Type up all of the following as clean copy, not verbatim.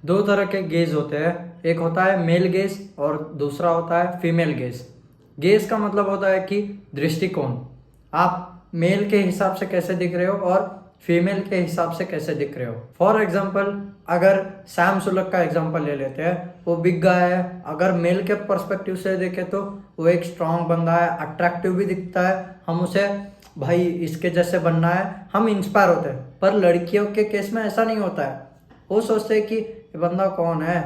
दो तरह के गेज होते हैं, एक होता है मेल गेज और दूसरा होता है फीमेल गेज। गेज का मतलब होता है कि दृष्टिकोण, आप मेल के हिसाब से कैसे दिख रहे हो और फीमेल के हिसाब से कैसे दिख रहे हो। फॉर एग्जाम्पल अगर सैम सुलक का एग्जाम्पल ले लेते हैं, वो बिग गाय है, अगर मेल के पर्सपेक्टिव से देखें तो वो एक स्ट्रांग बंदा है, अट्रैक्टिव भी दिखता है, हम उसे भाई इसके जैसे बनना है, हम इंस्पायर होते हैं। पर लड़कियों के केस में ऐसा नहीं होता है, वो सोचते हैं कि ये बंदा कौन है,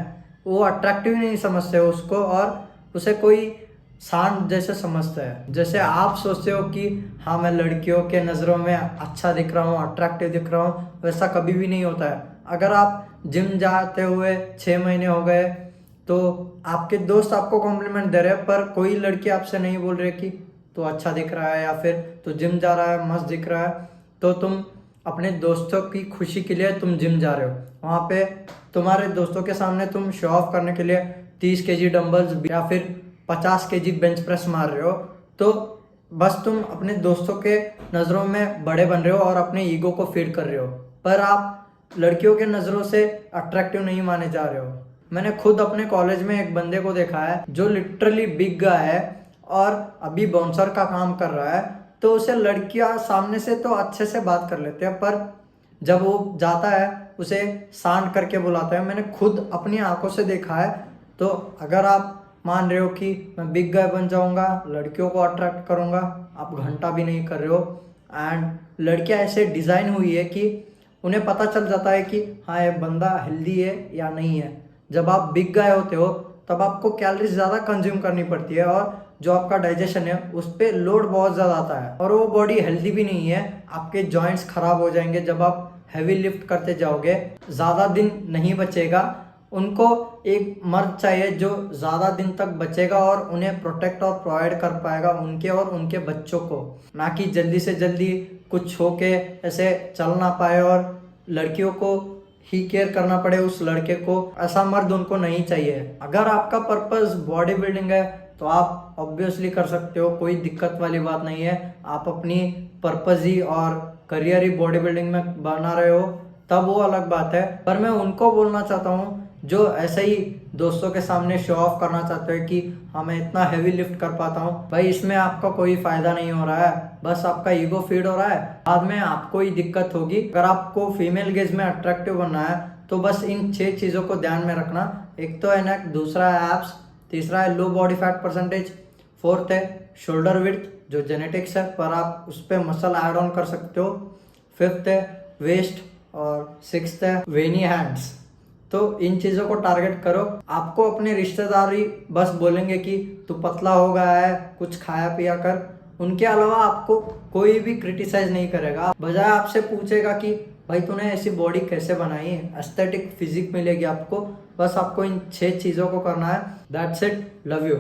वो अट्रैक्टिव नहीं समझते उसको और उसे कोई सांड जैसे समझते हैं। जैसे आप सोचते हो कि हाँ मैं लड़कियों के नज़रों में अच्छा दिख रहा हूँ, अट्रैक्टिव दिख रहा हूँ, वैसा कभी भी नहीं होता है। अगर आप जिम जाते हुए 6 महीने हो गए तो आपके दोस्त आपको कॉम्प्लीमेंट दे रहे हैं, पर कोई लड़की आपसे नहीं बोल रही कि तू अच्छा दिख रहा है या फिर तू जिम जा रहा है मस्त दिख रहा है, तो तुम अपने दोस्तों की खुशी के लिए तुम जिम जा रहे हो, वहाँ पे तुम्हारे दोस्तों के सामने तुम शो ऑफ करने के लिए 30 केजी डंबल्स या फिर 50 केजी बेंच प्रेस मार रहे हो, तो बस तुम अपने दोस्तों के नज़रों में बड़े बन रहे हो और अपने ईगो को फीड कर रहे हो, पर आप लड़कियों के नज़रों से अट्रैक्टिव नहीं माने जा रहे हो। मैंने खुद अपने कॉलेज में एक बंदे को देखा है जो लिटरली बिग गाय है और अभी बाउंसर का काम कर रहा है, तो उसे लड़कियां सामने से तो अच्छे से बात कर लेते हैं, पर जब वो जाता है उसे सांड करके बुलाता है। मैंने खुद अपनी आंखों से देखा है। तो अगर आप मान रहे हो कि मैं बिग गाय बन जाऊंगा, लड़कियों को अट्रैक्ट करूंगा, आप घंटा भी नहीं कर रहे हो। एंड लड़कियां ऐसे डिज़ाइन हुई है कि उन्हें पता चल जाता है कि हाँ ये बंदा हेल्दी है या नहीं है। जब आप बिग गाय होते हो तब आपको कैलोरीज ज़्यादा कंज्यूम करनी पड़ती है और जो आपका डाइजेशन है उस पर लोड बहुत ज़्यादा आता है और वो बॉडी हेल्दी भी नहीं है। आपके जॉइंट्स खराब हो जाएंगे जब आप हैवी लिफ्ट करते जाओगे, ज़्यादा दिन नहीं बचेगा। उनको एक मर्द चाहिए जो ज़्यादा दिन तक बचेगा और उन्हें प्रोटेक्ट और प्रोवाइड कर पाएगा, उनके और उनके बच्चों को, ना कि जल्दी से जल्दी कुछ हो के ऐसे चल ना पाए और लड़कियों को ही केयर करना पड़े उस लड़के को। ऐसा मर्द उनको नहीं चाहिए। अगर आपका पर्पस बॉडी बिल्डिंग है तो आप ऑब्वियसली कर सकते हो, कोई दिक्कत वाली बात नहीं है। आप अपनी पर्पस ही और करियर ही बॉडी बिल्डिंग में बना रहे हो तब वो अलग बात है। पर मैं उनको बोलना चाहता हूँ जो ऐसे ही दोस्तों के सामने शो ऑफ करना चाहते हैं कि हाँ मैं इतना हैवी लिफ्ट कर पाता हूँ, भाई इसमें आपका कोई फायदा नहीं हो रहा है, बस आपका ईगो फीड हो रहा है। बाद में आपको ही दिक्कत होगी। अगर आपको फीमेल गेज में अट्रैक्टिव बनना है तो बस इन 6 चीज़ों को ध्यान में रखना। एक तो है नेक, दूसरा है एब्स, तीसरा है लो बॉडी फैट परसेंटेज, फोर्थ है शोल्डर विड्थ जो जेनेटिक्स है पर आप उस पर मसल ऐड ऑन कर सकते हो, फिफ्थ है वेस्ट और सिक्स्थ है वेनी हैंड्स। तो इन चीज़ों को टारगेट करो। आपको अपने रिश्तेदारी बस बोलेंगे कि तू पतला हो गया है, कुछ खाया पिया कर, उनके अलावा आपको कोई भी क्रिटिसाइज नहीं करेगा। बजाय आपसे पूछेगा कि भाई तूने ऐसी बॉडी कैसे बनाई है, एस्थेटिक फिजिक मिलेगी आपको। बस आपको इन 6 चीज़ों को करना है। That's it, love you.